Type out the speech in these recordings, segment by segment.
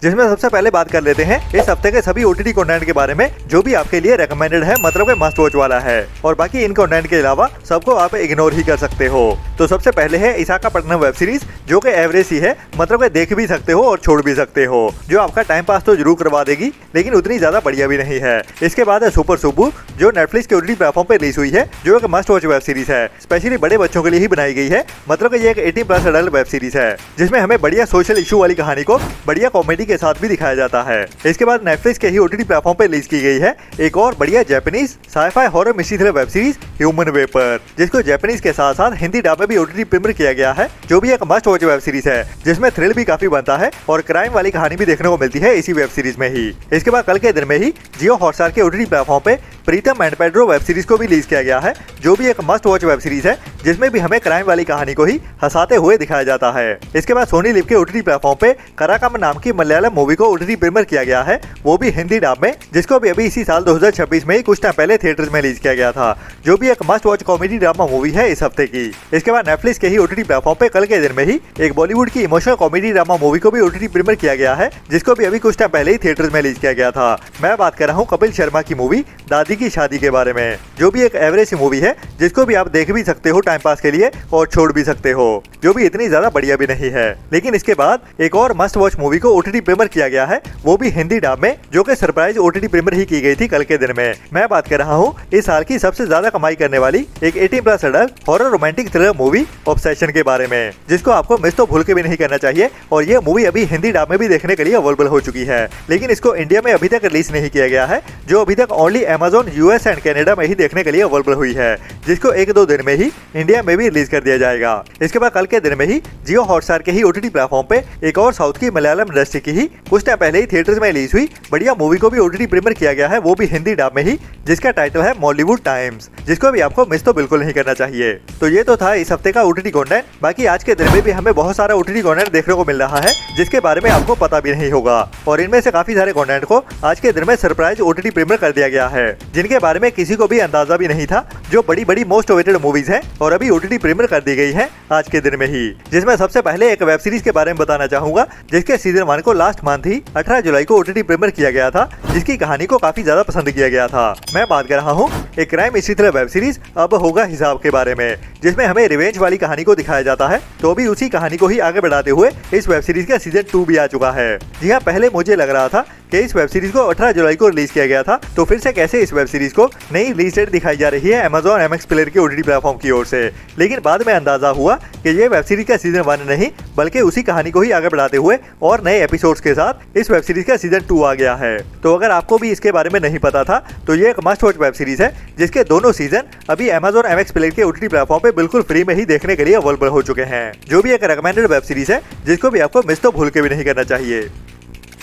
जिसमें सबसे पहले बात कर लेते हैं इस हफ्ते के सभी ओटीटी कंटेंट के बारे में जो भी आपके लिए रेकमेंडेड है, मतलब कि मस्ट वॉच वाला है, और बाकी इन कंटेंट के अलावा सबको आप इग्नोर ही कर सकते हो। तो सबसे पहले है विशाखापट्टनम वेब सीरीज, जो कि एवरेज ही है, मतलब कि देख भी सकते हो और छोड़ भी सकते हो, जो आपका टाइम पास तो जरूर करवा देगी लेकिन उतनी ज्यादा बढ़िया भी नहीं है। इसके बाद है सुपर सुब्बू, जो नेटफ्लिक्स के ओटीटी प्लेटफॉर्म पे रिलीज हुई है, जो एक मस्ट वॉच वेब सीरीज है, स्पेशली बड़े बच्चों के लिए ही बनाई गई है, मतलब कि ये एक 18+ एडल्ट वेब सीरीज है, जिसमें हमें बढ़िया सोशल इशू वाली कहानी को बढ़िया कॉमेडी के साथ भी दिखाया जाता है। इसके बाद नेटफ्लिक्स के ही ओटीटी प्लेटफॉर्म पे रिलीज की गई है एक और बढ़िया Japanese sci fi horror mystery thriller web series human vapor, जिसको जापानीज के साथ साथ हिंदी डब में भी ओटीटी प्रीमियर किया गया है, जो भी एक मस्ट वॉच वेब सीरीज है, जिसमें थ्रिल भी काफी बनता है और क्राइम वाली कहानी भी देखने को मिलती है इसी वेब सीरीज में ही। इसके बाद कल के दिन में ही जियो हॉटस्टार के ओटीटी प्लेटफॉर्म पे प्रीतम एंड पेड्रो वेब सीरीज को भी रिलीज किया गया है, जो भी एक मस्ट वॉच वेब सीरीज है, जिसमें भी हमें क्राइम वाली कहानी को ही हंसाते हुए दिखाया जाता है। इसके बाद सोनी लिव के ओटीटी प्लेटफॉर्म पे कराकम नाम की मलयालम मूवी को ओटीटी प्रीमियर किया गया है, वो भी हिंदी डब में, जिसको भी अभी इसी साल 2026 में ही कुछ टाइम पहले थिएटर्स में रिलीज किया गया था, जो भी एक must watch comedy drama movie है इस हफ्ते की। इसके बाद नेटफ्लिक्स के ही ओटीटी प्लेटफॉर्म पे कल के दिन में ही एक बॉलीवुड की इमोशनल कॉमेडी ड्रामा मूवी को भी ओटीटी प्रीमियर किया गया है, जिसको भी अभी कुछ टाइम पहले ही थिएटर्स में रिलीज किया गया था। मैं बात कर रहा हूँ कपिल शर्मा की मूवी दादी की शादी के बारे में, जो भी एक एवरेज मूवी है, जिसको भी आप देख भी सकते हो टाइम पास के लिए और छोड़ भी सकते हो, जो भी इतनी ज्यादा बढ़िया भी नहीं है। लेकिन इसके बाद एक और मस्ट वॉच मूवी को ओटीटी प्रीमियर किया गया है, वो भी हिंदी डब में, जो कि सरप्राइज ओटीटी प्रीमियर ही की गई थी कल के दिन में। मैं बात कर रहा हूँ इस साल की सबसे ज्यादा कमाई करने वाली एक 18+ adult horror romantic thriller movie obsession के बारे में, जिसको आपको मिस तो भूल के भी नहीं करना चाहिए। और ये मूवी अभी हिंदी डब में भी देखने के लिए अवेलेबल हो चुकी है, लेकिन इसको इंडिया में अभी तक रिलीज नहीं किया गया है, जो अभी तक only Amazon US and Canada में ही देखने के लिए अवेलेबल हुई है, जिसको 1-2 दिन में ही इंडिया में भी रिलीज कर दिया जाएगा। इसके बाद कल के दिन में ही जियो हॉटस्टार के ही ओटीटी प्लेटफॉर्म पे एक और साउथ की मलयालम इंडस्ट्री की ही कुछ टाइम पहले ही थिएटर्स में रिलीज हुई बढ़िया मूवी को भी ओटीटी प्रीमियर किया गया है, वो भी हिंदी डब में ही, जिसका टाइटल है मॉलीवुड टाइम्स, जिसको भी आपको मिस तो बिल्कुल नहीं करना चाहिए। तो ये तो था इस हफ्ते का ओटीटी कंटेंट। बाकी आज के दिन में भी हमें बहुत सारा ओटीटी कंटेंट देखने को मिल रहा है, जिसके बारे में आपको पता भी नहीं होगा, और इनमें से काफी सारे कंटेंट को आज के दिन में सरप्राइज ओटीटी प्रीमियर कर दिया गया है, जिनके बारे में किसी को भी अंदाजा भी नहीं था, जो बड़ी बड़ी मोस्ट अवेटेड मूवीज हैं और अभी ओटीटी प्रीमियर कर दी गई है आज के दिन में ही। जिसमें सबसे पहले एक वेब सीरीज के बारे में बताना चाहूंगा, जिसके सीजन 1 को लास्ट मंथ ही 18 जुलाई को ओटीटी प्रीमियर किया गया था, जिसकी कहानी को काफी ज्यादा पसंद किया गया था। मैं बात कर रहा हूँ एक crime mystery thriller web series अब होगा हिसाब के बारे में, जिसमें हमें रिवेंज वाली कहानी को दिखाया जाता है। तो अभी उसी कहानी को ही आगे बढ़ाते हुए इस वेब सीरीज का सीजन 2 भी आ चुका है। जी हाँ, पहले मुझे लग रहा था कि इस वेब सीरीज को 18 जुलाई को रिलीज किया गया था, तो फिर से कैसे इस वेब सीरीज को नई रिलीज डेट दिखाई जा रही है Amazon MX प्लेयर के ओटीटी प्लेटफॉर्म की ओर से। लेकिन बाद में अंदाजा हुआ कि ये वेब सीरीज का सीजन 1 नहीं, बल्कि उसी कहानी को ही आगे बढ़ाते हुए और नए एपिसोड्स के साथ इस वेब सीरीज का सीजन 2 आ गया है। तो अगर आपको भी इसके बारे में नहीं पता था, तो ये एक मस्ट वॉच वेब सीरीज है, जिसके दोनों सीजन अभी Amazon MX प्लेयर के ओटीटी प्लेटफॉर्म पे बिल्कुल फ्री में ही देखने के लिए अवेलेबल हो चुके हैं, जो भी एक रेकमेंडेड वेब सीरीज है, जिसको भी आपको मिस तो भूल के भी नहीं करना चाहिए।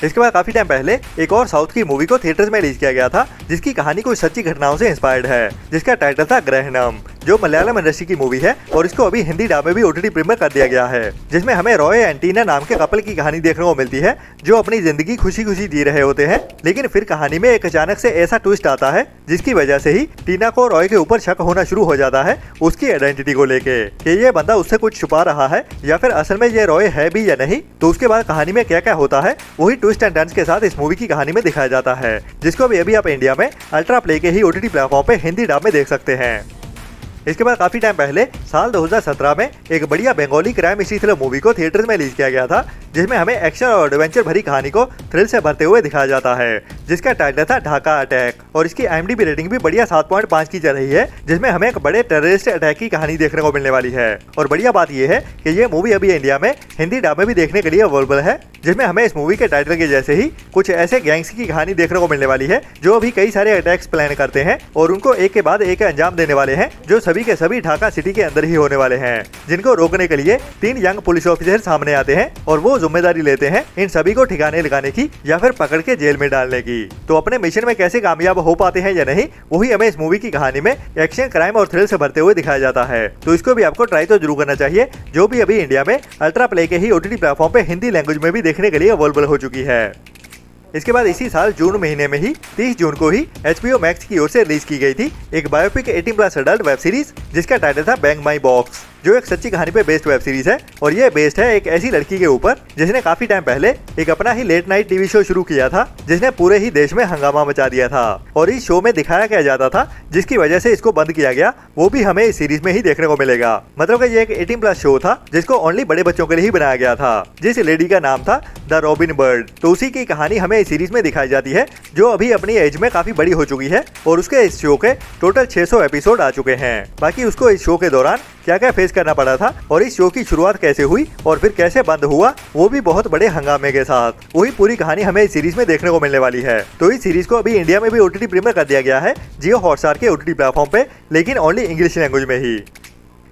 इसके बाद काफी टाइम पहले एक और साउथ की मूवी को थिएटर्स में रिलीज किया गया था, जिसकी कहानी कुछ सच्ची घटनाओं से इंस्पायर्ड है, जिसका टाइटल था ग्रहणम, जो मलयालम इंडस्ट्री की मूवी है, और इसको अभी हिंदी डब में भी ओटीटी प्रीमियर कर दिया गया है, जिसमें हमें रॉय एंड टीना नाम के कपल की कहानी देखने को मिलती है, जो अपनी जिंदगी खुशी खुशी जी रहे होते हैं। लेकिन फिर कहानी में एक अचानक से ऐसा ट्विस्ट आता है, जिसकी वजह से ही टीना को रॉय के ऊपर शक होना शुरू हो जाता है उसकी आइडेंटिटी को लेके, कि ये बंदा उससे कुछ छुपा रहा है या फिर असल में ये रॉय है भी या नहीं। तो उसके बाद कहानी में क्या क्या होता है, वही ट्विस्ट एंड टर्न्स के साथ इस मूवी की कहानी में दिखाया जाता है, जिसको भी अभी आप इंडिया में अल्ट्रा प्ले के ही ओटीटी प्लेटफॉर्म पे हिंदी डब में देख सकते हैं। इसके बाद काफी टाइम पहले साल 2017 में एक बढ़िया Bengali crime mystery thriller movie को थिएटर्स में रिलीज किया गया था, जिसमें हमें एक्शन और एडवेंचर भरी कहानी को थ्रिल से भरते हुए दिखाया जाता है, जिसका टाइटल था ढाका अटैक, और इसकी IMDb रेटिंग भी बढ़िया 7.5 की जा रही है, जिसमें हमें एक बड़े टेररिस्ट अटैक की कहानी देखने को मिलने वाली है। और बढ़िया बात यह है कि ये मूवी अभी इंडिया में हिंदी डब में भी देखने के लिए अवेलेबल है, जिसमें हमें इस मूवी के टाइटल के जैसे ही कुछ ऐसे गैंग्स की कहानी देखने को मिलने वाली है, जो अभी कई सारे अटैक्स प्लान करते हैं और उनको एक के बाद एक अंजाम देने वाले हैं, जो सभी के सभी ढाका सिटी के अंदर ही होने वाले हैं, जिनको रोकने के लिए 3 यंग पुलिस ऑफिसर सामने आते हैं और वो जिम्मेदारी लेते हैं इन सभी को ठिकाने लगाने की या फिर पकड़ के जेल में डालने की। तो अपने मिशन में कैसे कामयाब हो पाते हैं या नहीं, वही हमें इस मूवी की कहानी में एक्शन, क्राइम और थ्रिल से भरते हुए दिखाया जाता है। तो इसको भी आपको ट्राई तो जरूर करना चाहिए, जो भी अभी इंडिया में अल्ट्रा प्ले के ही ओटीटी प्लेटफॉर्म पे हिंदी लैंग्वेज में भी देखने के लिए अवेलेबल हो चुकी है। इसके बाद इसी साल जून महीने में ही 30 जून को ही HBO Max की ओर से रिलीज की गई थी एक बायोपिक 18+ एडल्ट वेब सीरीज, जिसका टाइटल था बैंग माई बॉक्स, जो एक सच्ची कहानी पे बेस्ड वेब सीरीज है और ये बेस्ड है एक ऐसी लड़की के ऊपर जिसने काफी टाइम पहले एक अपना ही लेट नाइट टीवी शो शुरू किया था, जिसने पूरे ही देश में हंगामा मचा दिया था। और इस शो में दिखाया क्या जाता था जिसकी वजह से इसको बंद किया गया, वो भी हमें इस सीरीज में ही देखने को मिलेगा। मतलब कि ये एक 18+ शो था जिसको ओनली बड़े बच्चों के लिए ही बनाया गया था, जिस लेडी का नाम था द रॉबिन बर्ड। तो उसी की कहानी हमें इस सीरीज में दिखाई जाती है, जो अभी अपनी एज में काफी बड़ी हो चुकी है और उसके इस शो के टोटल 600 एपिसोड आ चुके हैं। बाकी उसको इस शो के दौरान क्या क्या फेस करना पड़ा था और इस शो की शुरुआत कैसे हुई और फिर कैसे बंद हुआ, वो भी बहुत बड़े हंगामे के साथ, वही पूरी कहानी हमें इस सीरीज में देखने को मिलने वाली है। तो इस सीरीज को अभी इंडिया में भी OTT प्रीमियर कर दिया गया है जियो हॉटस्टार के OTT प्लेटफॉर्म पे, लेकिन ओनली इंग्लिश लैंग्वेज में ही।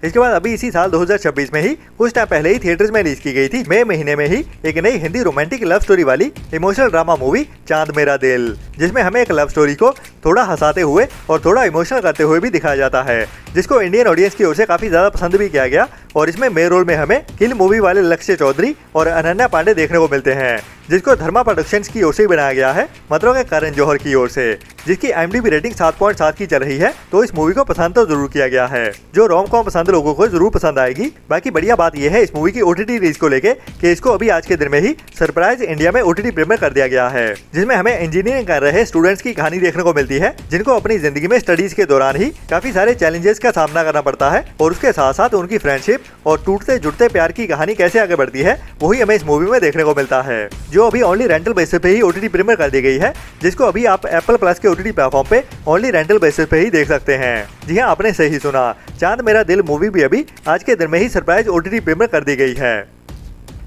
इसके बाद अभी इसी साल 2026 में ही कुछ टाइम पहले ही थिएटर्स में रिलीज की गई थी, मई महीने में ही, एक नई हिंदी रोमांटिक लव स्टोरी वाली इमोशनल ड्रामा मूवी चांद मेरा दिल, जिसमें हमें एक लव स्टोरी को थोड़ा हंसाते हुए और थोड़ा इमोशनल करते हुए भी दिखाया जाता है, जिसको इंडियन ऑडियंस की ओर से काफी ज्यादा पसंद भी किया गया। और इसमें मेन रोल में हमें किल मूवी वाले लक्ष्य चौधरी और अनन्या पांडे देखने को मिलते हैं, जिसको धर्मा प्रोडक्शंस की ओर से बनाया गया है, मतलब कि करण जौहर की ओर से, जिसकी IMDb रेटिंग 7.7 की चल रही है। तो इस मूवी को पसंद तो जरूर किया गया है, जो रोम कॉम पसंद लोगों को जरूर पसंद आएगी। बाकी बढ़िया बात यह है इस मूवी की OTT रिलीज को लेके कि इसको अभी आज के दिन में ही सरप्राइज इंडिया में OTT प्रीमियर कर दिया गया है, जिसमें हमें इंजीनियरिंग कर रहे स्टूडेंट्स की कहानी देखने को मिलती है, जिनको अपनी जिंदगी में स्टडीज के दौरान ही काफी सारे चैलेंजेस का सामना करना पड़ता है और उसके साथ साथ उनकी फ्रेंडशिप और टूटते जुटते प्यार की कहानी कैसे आगे बढ़ती है, वही हमें इस मूवी में देखने को मिलता है, जो अभी ओनली रेंटल बेसिस पे ही OTT प्रीमियर कर दी गई है, जिसको अभी आप एप्पल प्लस के OTT प्लेटफॉर्म पे ओनली रेंटल बेसिस पे ही देख सकते हैं। जी हाँ, आपने सही सुना, चांद मेरा दिल मूवी भी अभी आज के दिन में ही सरप्राइज OTT प्रीमियर कर दी गई है।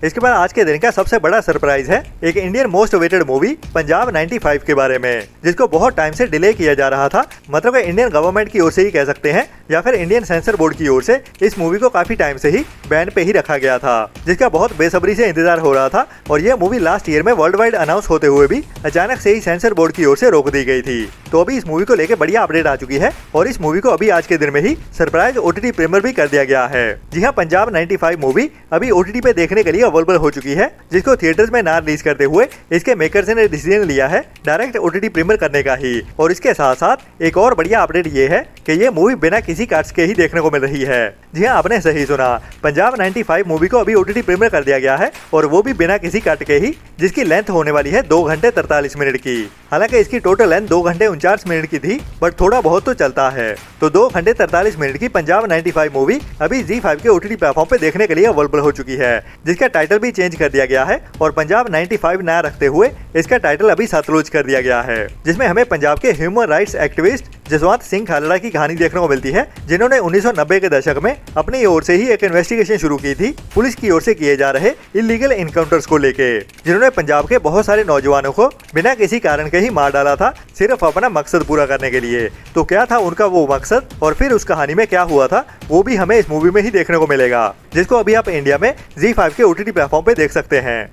इसके बाद आज के दिन का सबसे बड़ा सरप्राइज है एक Indian most awaited movie Punjab 95 के बारे में, जिसको बहुत टाइम से डिले किया जा रहा था, मतलब कि इंडियन गवर्नमेंट की ओर से ही कह सकते हैं या फिर इंडियन सेंसर बोर्ड की ओर से इस मूवी को काफी टाइम से ही बैन पे ही रखा गया था, जिसका बहुत बेसब्री से इंतजार हो रहा था। और यह मूवी लास्ट ईयर में वर्ल्ड वाइड अनाउंस होते हुए भी अचानक से ही सेंसर बोर्ड की ओर से रोक दी गई थी। तो अभी इस मूवी को लेकर बढ़िया अपडेट आ चुकी है और इस मूवी को अभी आज के दिन में ही सरप्राइज OTT प्रीमियर भी कर दिया गया है। जी हाँ, पंजाब 95 मूवी अभी OTT पे देखने के लिए अवेलेबल हो चुकी है, जिसको थिएटर्स में ना रिलीज करते हुए इसके मेकर्स ने डिसीजन लिया है डायरेक्ट OTT प्रीमियर करने का ही। और इसके साथ साथ एक और बढ़िया अपडेट ये है कि ये मूवी बिना किसी काट्स के ही देखने को मिल रही है। जी हाँ, आपने सही सुना, पंजाब 95 मूवी को अभी OTT प्रीमियर कर दिया गया है और वो भी बिना किसी कट के ही, जिसकी लेंथ होने वाली है 2 घंटे 43 मिनट की। हालांकि इसकी टोटल लेंथ 2 घंटे 49 मिनट की थी, बट थोड़ा बहुत तो चलता है। तो 2 घंटे 43 मिनट की पंजाब 95 मूवी अभी ZEE5 के OTT प्लेटफॉर्म पे देखने के लिए अवेलेबल हो चुकी है, जिसका टाइटल भी चेंज कर दिया गया है और पंजाब 95 ना रखते हुए इसका टाइटल अभी सतलुज कर दिया गया है, जिसमें हमें पंजाब के human rights activist Jaswant Singh Khalra की कहानी देखने को मिलती है, जिन्होंने 1990 के दशक में अपनी ओर से ही एक इन्वेस्टिगेशन शुरू की थी पुलिस की ओर से किए जा रहे इलीगल इनकाउंटर्स को लेके, जिन्होंने पंजाब के बहुत सारे नौजवानों को बिना किसी कारण के ही मार डाला था, सिर्फ अपना मकसद पूरा करने के लिए। तो क्या था उनका वो मकसद और फिर उस कहानी में क्या हुआ था, वो भी हमें इस मूवी में ही देखने को मिलेगा, जिसको अभी आप इंडिया में ZEE5 के OTT प्लेटफॉर्म पे देख सकते हैं।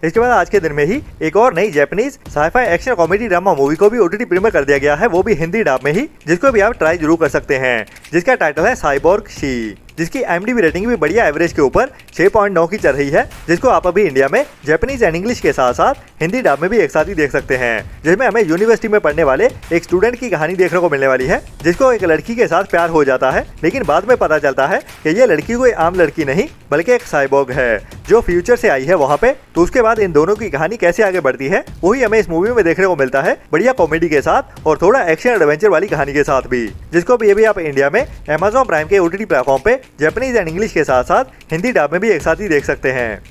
इसके बाद आज के दिन में ही एक और नई Japanese sci fi action comedy drama movie को भी OTT प्रीमियर कर दिया गया है, वो भी हिंदी डब में ही, जिसको भी आप ट्राई जरूर कर सकते हैं, जिसका टाइटल है साइबोर्ग शी, जिसकी IMDb रेटिंग भी बढ़िया एवरेज के ऊपर 6.9 की चल रही है, जिसको आप अभी इंडिया में जापानीज एंड इंग्लिश के साथ साथ हिंदी डब में भी एक साथ ही देख सकते हैं, जिसमें हमें यूनिवर्सिटी में पढ़ने वाले एक स्टूडेंट की कहानी देखने को मिलने वाली है, जिसको एक लड़की के साथ प्यार हो जाता है, लेकिन बाद में पता चलता है कि ये लड़की कोई आम लड़की नहीं बल्कि एक साइबोर्ग है जो फ्यूचर से आई है वहाँ पे। तो उसके बाद इन दोनों की कहानी कैसे आगे बढ़ती है, वही हमें इस मूवी में देखने को मिलता है, बढ़िया कॉमेडी के साथ और थोड़ा एक्शन एडवेंचर वाली कहानी के साथ भी, जिसको भी आप इंडिया में Amazon प्राइम के OTT प्लेटफॉर्म पे जापानीज एंड इंग्लिश के साथ साथ हिंदी डब में भी एक साथ ही देख सकते हैं।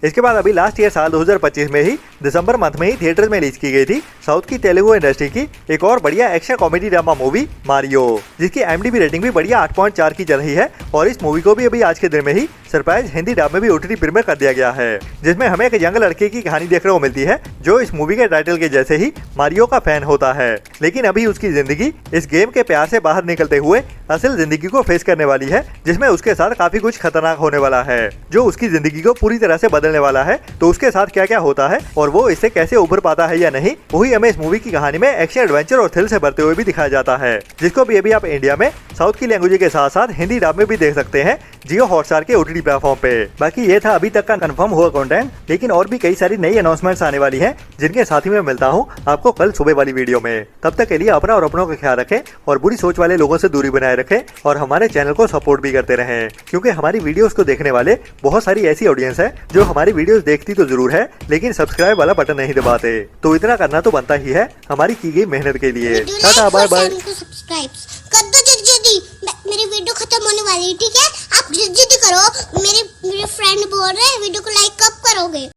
इसके बाद अभी लास्ट ईयर साल 2025 में ही दिसंबर मंथ में ही थिएटर्स में रिलीज की गई थी साउथ की तेलुगु इंडस्ट्री की एक और बढ़िया action comedy drama movie Mario, जिसकी IMDb रेटिंग भी बढ़िया 8.4 की चल रही है। और इस मूवी को भी अभी आज के दिन में ही सरप्राइज हिंदी डब में भी OTT प्रीमियर कर दिया गया है, जिसमें हमें एक यंग लड़के की कहानी देखने को मिलती है, जो इस मूवी के टाइटल के जैसे ही मारियो का फैन होता है, लेकिन अभी उसकी जिंदगी इस गेम के प्यार से बाहर निकलते हुए असल जिंदगी को फेस करने वाली है, जिसमें उसके साथ काफी कुछ खतरनाक होने वाला है, जो उसकी जिंदगी को पूरी तरह से बदलने वाला है। तो उसके साथ क्या क्या होता है और वो इससे कैसे उभर पाता है या नहीं, वही हमें इस मूवी की कहानी में एक्शन एडवेंचर और थ्रिल से भरते हुए भी दिखाया जाता है, जिसको भी अभी आप इंडिया में साउथ की लैंग्वेज के साथ साथ हिंदी डब में भी देख सकते हैं, जियो हॉटस्टार के OTT प्लेटफॉर्म पे। बाकी ये था अभी तक का कंफर्म हुआ कंटेंट, लेकिन और भी कई सारी नई अनाउंसमेंट्स आने वाली हैं, जिनके साथ ही मैं मिलता हूँ आपको कल सुबह वाली वीडियो में। तब तक के लिए अपना और अपनों का ख्याल रखें और बुरी सोच वाले लोगों से दूरी बनाए रखें और हमारे चैनल को सपोर्ट भी करते रहें, क्योंकि हमारी वीडियोस को देखने वाले बहुत सारी ऐसी ऑडियंस है जो हमारी वीडियोस देखती तो जरूर है, लेकिन सब्सक्राइब वाला बटन नहीं दबाते। तो इतना करना तो बनता ही है हमारी की गई मेहनत के लिए। Tata bye bye. सब्सक्राइब कर दो जल्दी, मेरी वीडियो खत्म होने वाली है, ठीक है? आप जल्दी करो, मेरे फ्रेंड बोल रहे हैं वीडियो को लाइक कब करोगे?